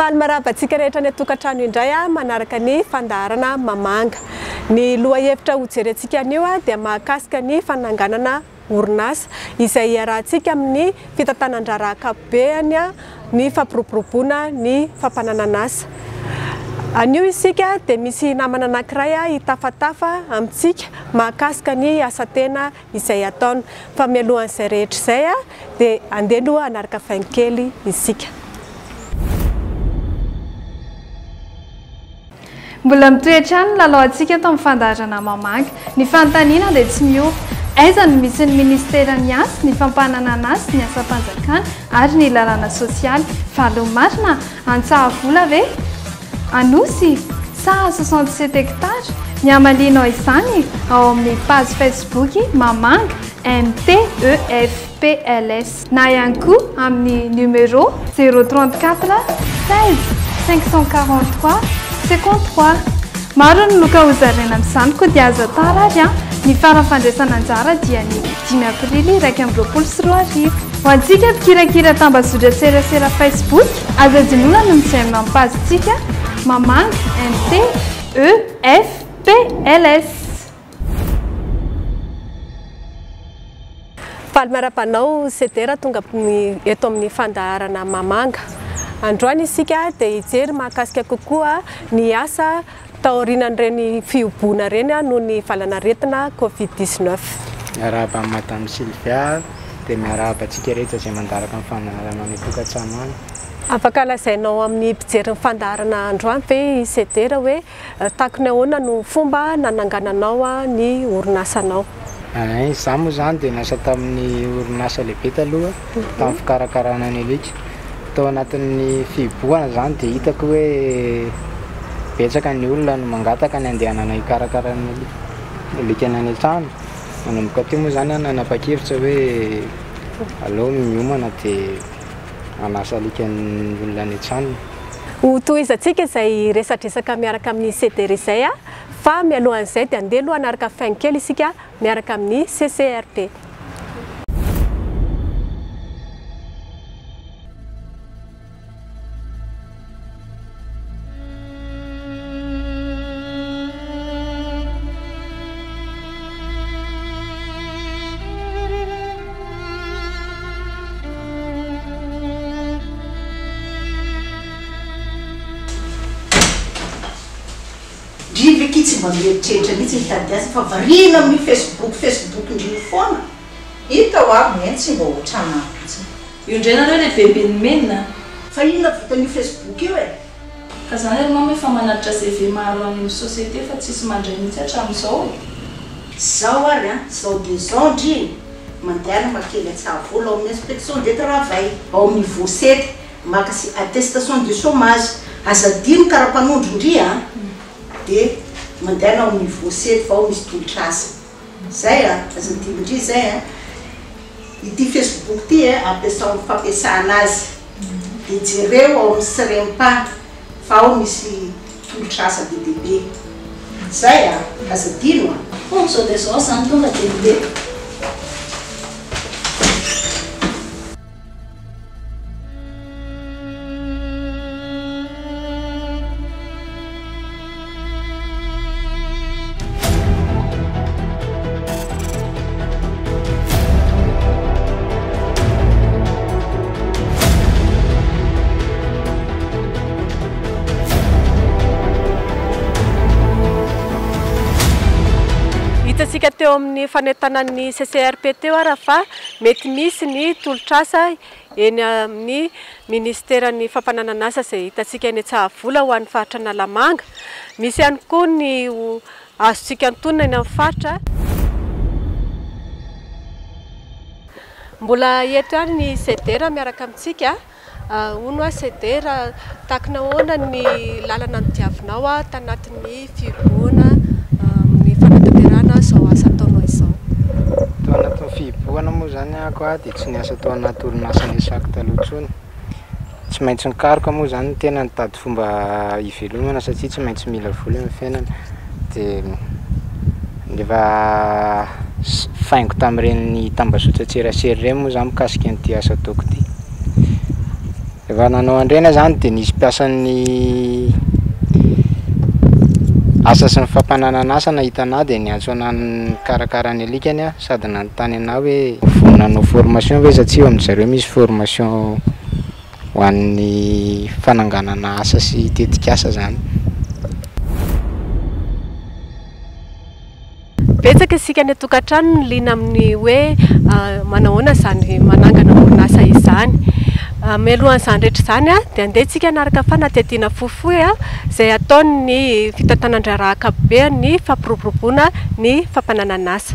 Faly maravantsika rehetra ny tokantrano indray manaraka ny fandaharana mamanga. Ny lohahevitra hojerentsika anio dia mahakasika ny fananganana orinasa izay iarahantsika amin'ny fitantanan-draharaha ankapobeny ny fampiroboroboana ny fampananana asa. Anio isika dia misy namana anankiray hitafatafa amintsika mahakasika ny asa tena izay ataony. Fa mialohan'izay rehetra izay dia andeha aloha hanaraka fain-kely isika. Mbola mitoetra ny lalao antsika eto amin'ny fandaharana mamanga. Ny fanontaniana dia tsy miova. Aiza no misy ny ministeran'ny asa, ny fampananana asa, ny asam-panjakana ary ny lalàna sosialy. Valo marina, Antsahavola ve? Anosy, sa 67 hectares. Ny amalinao izany ao amin'ny page Facebook Mamanga MTEFPLS na ihany koa amin'ny numéro 034 16 543 53. Maro ny loka hozarena amin'izany koa dia azo tara ary ny farafandraisana anjara dia ny 5 aprily 2024. Ho antsika mpikirakira tambazodra serasera Facebook, azo adinoina no misaina amin'ny pazintsika Mamanga MTEFPLS. Faly marapanao sedera tonga eto amin'ny fandaharana mamanga. Androany isika dia hijery mahakasika kokoa ny asa taorian'ireny fiobona ireny noho ny valanaretina Covid-19. Miarahaba Madame Sylvia dia miarahaba antsika rehetra izay mandaraka amin'ny fandaharana ny tokantrano any. Afaka lazainao amin'ny mpijery ny fandaharana androany ve sedera hoe takony ahoana no fomba nanangananao ny orinasanao? Izaho moa izany dia nasa tamin'ny orinasa lehibe taloha tamin'ny fikarakarana ny alika. Tao anatin'ny fiboahana izany dia hitako hoe betsaka ny olona no mangataka ny andehanana hikarakara ny alika any an-trano. Manomboka teo moa izany nanapa-kevitra hoe aleo miomana dia anasa alika ny olona any an-trano. Ho tohizantsika izay resadresaka miaraka amin'ny sedera izay fa mialohan'izay dia andeha aloha hanaraka fain-kely isika miaraka amin'ny CCRP. Drivy tsy mba mieritreritra mihitsy mitady asa fa variana amin'ny Facebook ndriny foana. Hita ho avy mihitsy mba ohatrana mihitsy. Io indray nareo ilay bebe ny menina. Fa inona vitan'io Facebook io e? Ka zany ary mama efa manatitra CV maro amin'ny société fa tsisy mandray mihitsy hatramin'izao. Zao ary zao de zao ndry mandeha makely Antsahavola ao amin'ny inspection de travail ao amin'ny Vosety maka si attestation de chômage azadino karapanondro ndry dia mandeha ao amin'ny Vosety fa ao misy tolotrasa. Zay azadino ndry zay ity Facebook ty ampiasao amin'ny fampiasana azy. Dia jereo ao amin'ny Sirempa fa ao misy tolotrasa be dehibe. Zay azadino Sao dia zao zany tonga dehibe. Hitantsika teo amin'ny fanentanan'ny CCRP teo ara fa mety misy ny tolotrasa eny amin'ny ministeran'ny fampananana asa izay hitantsika eny Antsahavola ho an'ny faritra Analamanga. Misy ihany koa ny azontsika antonona eny amin'ny faritra. Mbola eto ihany ny sedera miaraka amintsika. Hono sedera takona ahoana ny lalana ny diavinao tanatin'ny fiboahana ny fanatanterahana zao asa ataonao izao. Tao anatin'ny fiboahana moa zany ako dia tsy niasa tao anaty orinasa nisako taloha intsony. Tsy maintsy nikaroka moa zany tena nitady fomba hivelomana satria tsy maintsy mila vola amin'ny fiainana. Dia rehefa faingo tamin'ireny tambazotra tserasera ireny moa zany mikasika an'ity asa ataoko ity. Rehefa nanao andrena zany dia nisy mpiasan'ny asa sy ny fampananana asa nahita anahy dia niantso anahy nikarakara ny alikany a sady nanontany anahy hoe vonanao formation ve satria eo amin'izareo misy formation ho an'ny fananganana asa sy tetikasa zany. Betsaka isika ny tokantrano lina amin'ny hoe manahoana zany manangana orinasa izany. Mialohan'izany rehetra izany dia andehantsika naraka fanatetiana fohifohy izay ataony fitantanandrara ankapobeny ny fampiroboroboana ny fampananana asa.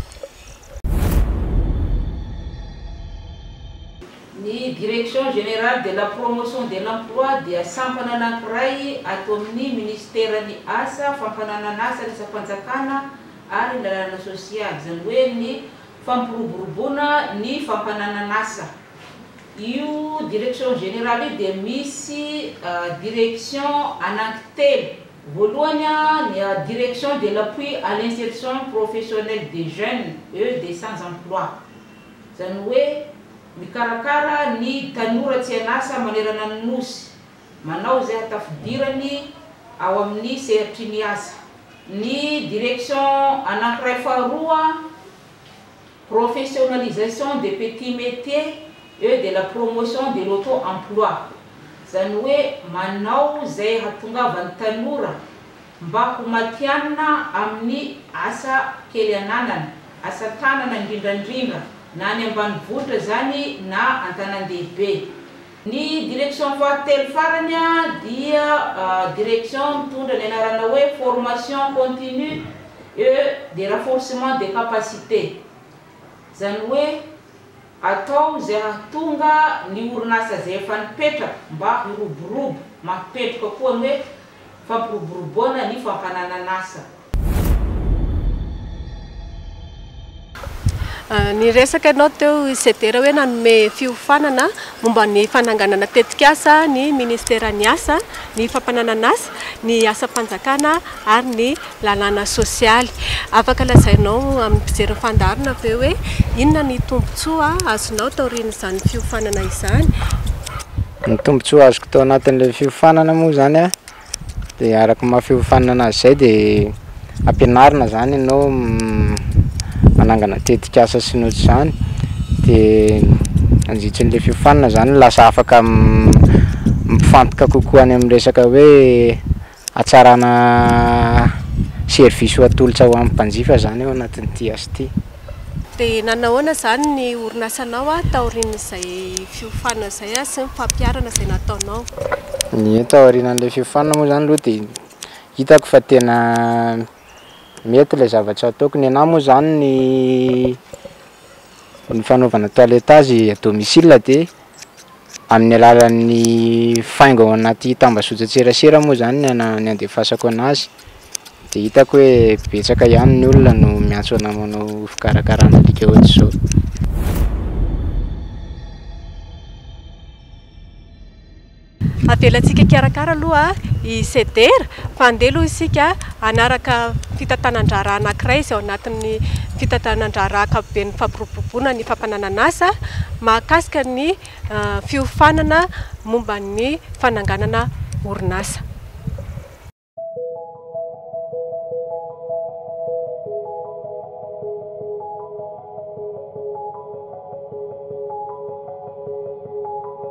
Ny direction générale de la promotion de l'emploi dia sampana anankiray atao amin'ny ministèren'ny asa, fampananana asa ny sampanjakana ary ny lalàna sosialy, izany hoe ny fampiroboroboana ny fampananana asa. Io direction générale io dia misy direction anankitelo. Voalohany ny direction de l'appui à l'insertion professionnelle des jeunes, eux des sans-emploi. Izany hoe mikarakara ny tanora tsy anasa manerana ny nosy, manao izay hatafidirany ao amin'ny sehatry ny asa. Ny direction anankiray faharoa, professionnalisation des petits métiers et de la promotion de l'auto-emploi. Izany hoe manao izay hahatongavan'ny tanora mba ho matianina amin'ny asa kely ananana, asa tanana indrindrandrindra, na any ambanivohitra zany na an-tanan-dehibe. Ny direction fahatelo farany dia direction mitondra ny anarana hoe formation continue et de renforcement des capacités. Izany hoe atao izay hahatonga ny orinasa izay efa nipetraka mba hiroborobo, mampipetraka koa ny hoe fampiroboroboana ny fampananana asa. Ny resaka anao teo isedera hoe nanome fiofanana momba ny fananganana tetikasa ny ministèren'ny asa, ny fampananana asa, ny asa-panjakana ary ny lalàna sosialy. Afaka lazainao amin'ny fijery fandarina ve hoe inona ny tombontsoa azonao taorian'izany fiofanana izany? Ny tombontsoa azoko tao anatin'ilay fiofanana moa zany dia araka mahafiofanana azy izay dia ampianarina zany ianao manangana tetikasa sy ny ohatr'izany, dia anjitsin'ilay fiofanana zany lasa afaka mifantoka kokoa any amin'ny resaka hoe hatsarana service ho atolotra ho amin'ny mpanjifa zany eo anatin'ity asa ity. Dia nanahoana zany ny orinasanao taorian'izay fiofanana izay sy ny fampiarana izay nataonao? Ny taorian'ilay fiofanana moa zany aloha dia hitako fa tena mety ilay zavatra ataoko. Ny anahy moa zany ny fanaovana toilettage à domicile dia amin'ny alalan'ny faingo ao anaty tambazotra-tserasera moa zany ny andefasako anazy, dia hitako hoe betsaka ihany ny olona no miantso anahy manao fikarakarana alika ohatr'izao. Avelantsika karakara aloha isedera fa andeha aloha isika anaraka fitantanandrara anankiray izay ao anatin'ny fitantanandrara ankapobeny fampiroboroboana ny fampananana asa mahakasika ny fiofanana momba ny fananganana orinasa.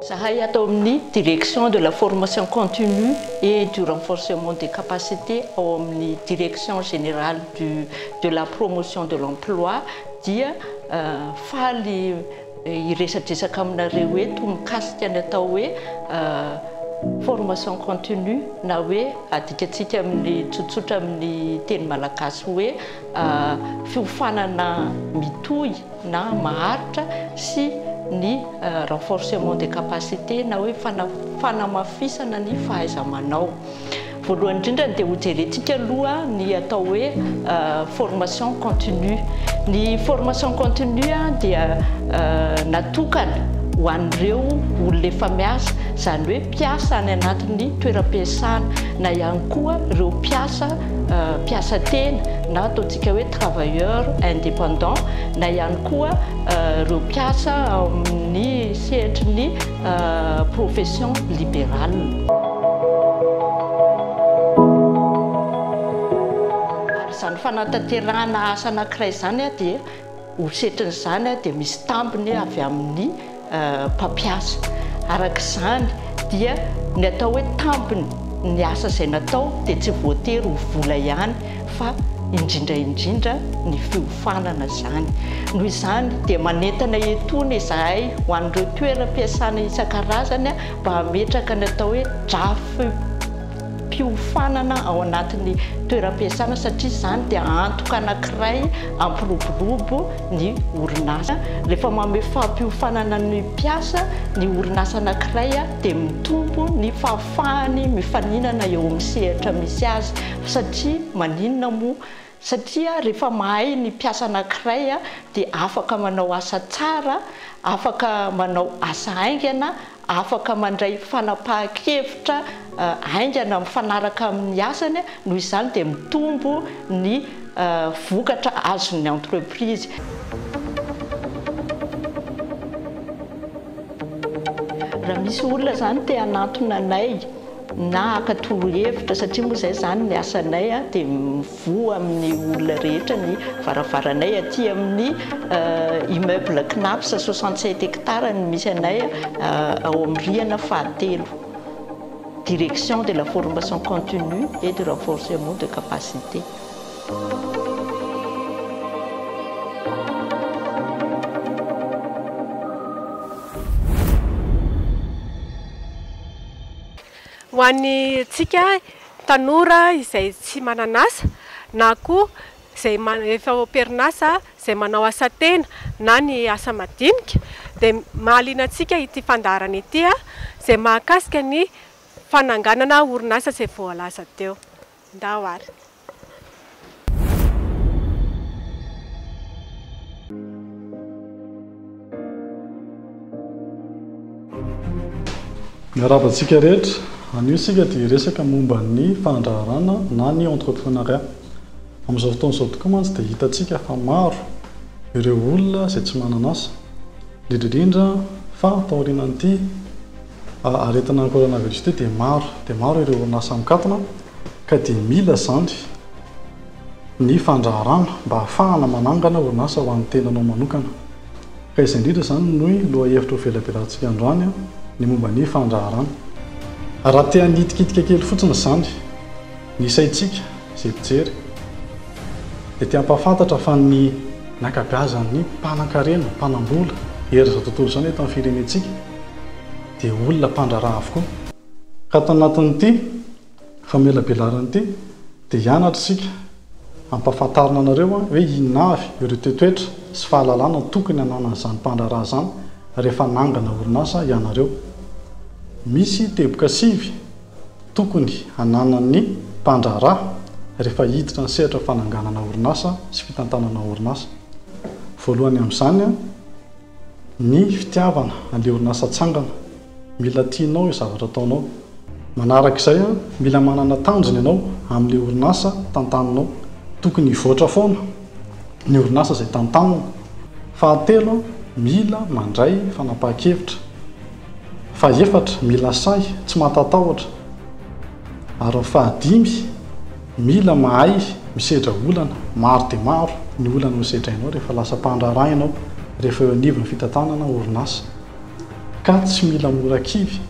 Zahay atao amin'ny direction de la formation continue et du renforcement des capacités ao amin'ny direction générale de la promotion de l'emploi dia faly iresadresaka aminareo hoe tomokasika ny atao hoe formation continue na hoe adikatsika amin'ny tsotsotra amin'ny teny malagasy hoe fiofanana mitohy na maharitra sy ny renforcement des capacités na hoe fanamafisana ny fahaiza-manao. Voalohany indrindra dia ho jerentsika aloha ny atao hoe formation continue. Ny formation continue dia natokana ho an'ireo olona efa miasa izany hoe mpiasa any anatin'ny toeram-piasana na ihany koa ireo mpiasa tena na ataontsika hoe travailleur indépendant na ihany koa ireo mpiasa amin'ny sehatry ny profession libérale. Izany fanatanterahana asa anankiray izany dia hosetrin'izany dia misy tambiny avy amin'ny mpampiasa. Arak'izany dia ny atao hoe tambiny ny asa izay natao dia tsy voatery ho vola ihany fa indrindra ny fiofanana izany. Noho izany dia manentana etony izahay ho an'ireo toeram-piasana isan-karazany mba hametraka ny atao hoe drafy mpiofanana ao anatin'ny toeram-piasana satria izany dia antoka anankiray ampiroborobo ny orinasa. Rehefa manome fampiofanana ny mpiasa ny orinasa anankiray dia mitombo ny fahafahany mifaninana eo amin'ny sehatra misy azy satria maninona moa satria rehefa mahay ny mpiasa anankiray dia afaka manao asa tsara, afaka manao asa haingana, afaka mandray fanapahan-kevitra haingana mifanaraka amin'ny asany. Noho izany dia mitombo ny vokatra azon'ny entreprise. Raha misy olona zany te hanantona anay na hakatoro hevitra satria moa izay zany ny asanay dia mivoha amin'ny olona rehetra ny varavaranay aty amin'ny immeuble Knaps 67 hectares ny misy anay ao amin'ny rihana fahatelo. Direction de la formation continue et du renforcement de capacité. Ho an'ny tsika tanora izay tsy mananasa na koa izay efa perinasa izay manao asa tena na ny asa madinika dia mahaliana antsika ity fandaharana ity izay mahakasika ny fananganana orinasa izay voalaza teo. Ndao ary. Miarabantsika rehetra, anio sika dia resaka momba ny fandraharana na ny entrepreneuriat. Amin'izao fotoan'izao tokoa mantsy dia hitantsika fa maro ireo olona izay tsy mananasa, indrindra fa taorianan'ity aretina coronavirus ity dia maro ireo orinasa mikatona ka dia mila zany ny fandraharana mba hahafahana manangana orinasa ho an'ny tenanao manokana. Ka izay indrindra zany noho lohahevitra ho velabelarantsika androany ny momba ny fandraharana. Raha te hanitikidika kely fotsiny zany ny saitsika izay pijery dia te hampafantatra fa ny ankabeazan'ny mpanan-karena, mpanambola ery izao tontolo izany eto amin'ny firenentsika dia olona mpandraharaha avokoa. Ka tao anatin'ity famelabelaran'ity dia hianatra isika hampafantarina anareo hoe inona avy ireo toetoetra sy fahalalana tokony hananan'izany mpandraharaha izany rehefa nangana orinasa ianareo. Misy teboka sivy tokony hananan'ny mpandraharaha rehefa hiditra ny sehatra fananganana orinasa sy fitantanana orinasa. Voalohany amin'izany ny fitiavana an'ilay orinasa tsangana, mila tianao io zavatra ataonao. Manarak'izay mila manana tanjona ianao amin'ilay orinasa tantaninao, tokony hivoatra foana ny orinasa izay tantanina. Fahatelo mila mandray fanapahan-kevitra. Fahaefatra mila say tsy matatahotra. Ary fahadimy mila mahay misedra olana maro dia maro ny olana misedrainao rehefa lasa mpandraharaha ianao rehefa eo anivon'ny fitantanana orinasa. Ka tsy mila mora kivy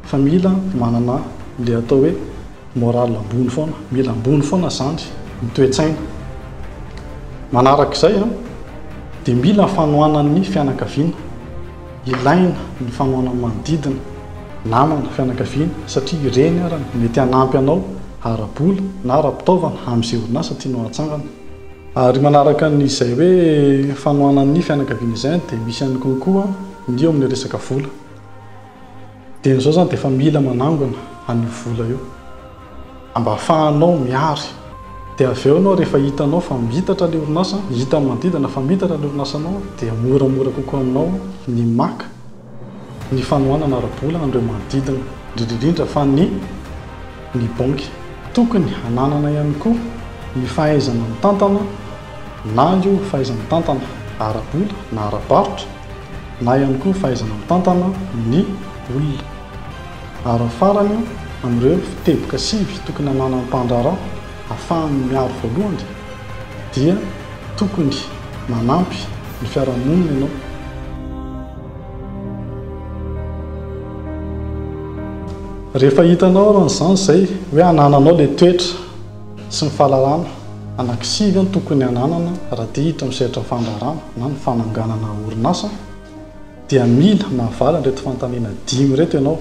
fa mila manana ilay atao hoe moral ambony foana, mila ambony foana zany ny toe-tsaina. Manarak'izay dia mila fanohanan'ny fianakaviana. Ilaina ny fanohanan'ny manodidina, namana, fianakaviana satria ireny ary mety hanampy anao ara-bola na ara-pitaovana amin'izay orinasa tianao hatsangana. Ary manaraka n'izay hoe fanohanan'ny fianakaviana izay dia misy ihany koa ny eo amin'ny resaka vola. Dia izao zany dia efa mila manangona an'io vola io mba ahafahanao miary. Dia avy eo anao rehefa hitanao fa mitatra ilay orinasa, hita manodidina fa mitatra ilay orinasanao dia moramora kokoa aminao ny maka ny fanohanana ara-bola andreo manodidina indrindrindrindra fa ny banky. Tokony hananana ihany koa ny fahaizana mitantana na io fahaizana mitantana ara-bola na ara-barotra na ihany koa fahaizana mitantana ny olona. Ary farany amin'ireo fiteboka sivy tokony hananana mpandraharaha ahafahany miaro voalohany dia tokony manampy ny fiarahamonina ianao. Rehefa hitanao ran'izany izay hoe hanananao ilay toetra sy ny fahalalana anankisivy ny tokony hananana raha dia hiditra misehatra fandraharana na ny fananganana orinasa dia mila mahavala reto fanontaniana 5 reto ianao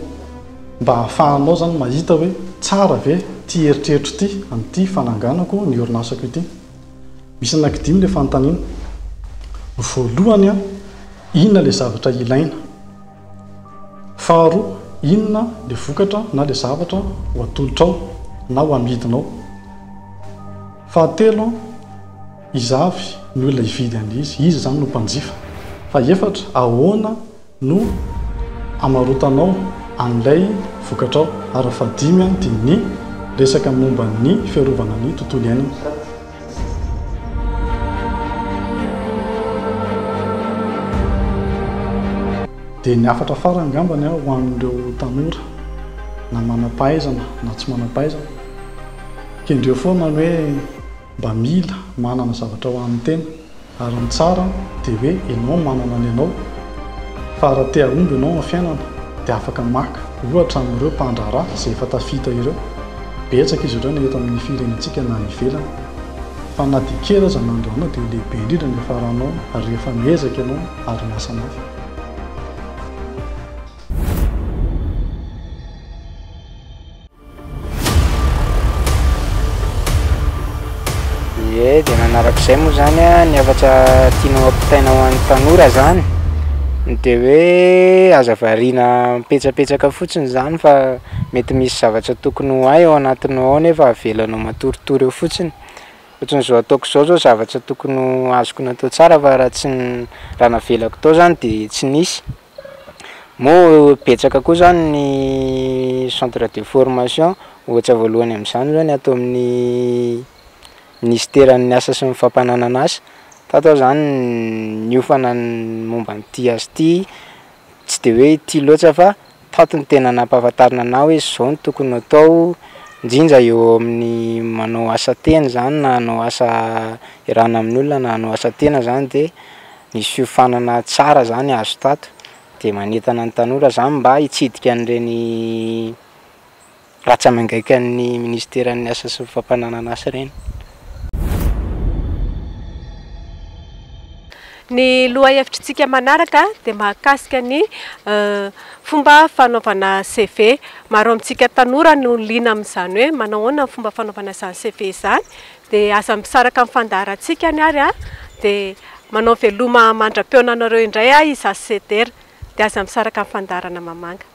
mba hahafahanao zany mahita hoe tsara ve ty eritreritro ty amin'ity fananganako ny orinasako ity. Misy anankidimy ilay fanontaniana. Voalohany inona ilay zavatra ilaina? Faharoa, inona ilay vokatra na ilay zavatra ho atolotrao na ho amidinao? Fahatelo, izavy ny olona hividy an'izy, izy zany no mpanjifa. Faefatra, ahoana no amarotanao an'ilay vokatrao? Ary fahadimy dia ny resaka momba ny fiarovana ny tontolo iainana. Dia ny afatra farany angambany ho an'ireo tanora na manam-pahaizana na tsy manam-pahaizana kendreo foana hoe mba mila manana zavatra ho an'ny tena ary ny tsara dia hoe ianao manana ny ianao fa raha te ahomby ianao amin'ny fiainana dia afaka maka ohatra amin'ireo mpandraharaha izay efa tafita ireo. Betsaka izy ireo na eto amin'ny firenentsika na ivelany fa na dia kely aza n'androana dia lehibe indrindra ny faranao ary rehefa miezaka ianao ary miasa mafy. Dia manarak'izay moa zany ny afatra tianao ampitaina ho an'ny tanora zany dia hoe aza variana mipetrapetraka fotsiny zany fa mety misy zavatra tokony ho hay ao anatinao ao nefa avelanao matoritory eo fotsiny. Ohatran'izao ataoko izao zao zavatra tokony azoko natao tsara fa raha tsy raha navelako tao zany dia tsy nisy. Moa betsaka koa zany ny centre de formation ohatra voalohany amin'izany zany atao amin'ny ministeran'ny asa sy ny fampananana asa. Tatao zany niofana momba n'ity azy ity tsy dia hoe ity loatra fa tato ny tena nampahafantarina anao hoe izao ny tokony atao indrindra eo amin'ny manao asa tena zany na hanao asa irana amin'ny olona na hanao asa tena zany dia nisy fiofanana tsara zany azo tato dia manentana ny tanora zany mba hitsidika an'ireny ratsa mangaikan'ny ministeran'ny asa sy ny fampananana asa ireny. Ny lohahevitrintsika manaraka dia mahakasika ny fomba fanaovana CV. Maro amintsika tanora no liana amin'izany hoe manao ahoana ny fomba fanaovana izany CV izany dia aza misaraka amin'ny fandaharantsika ny ary dia manao veloma mandra-peona anareo indray izazy sedera dia aza misaraka amin'ny fandaharana Mamanga.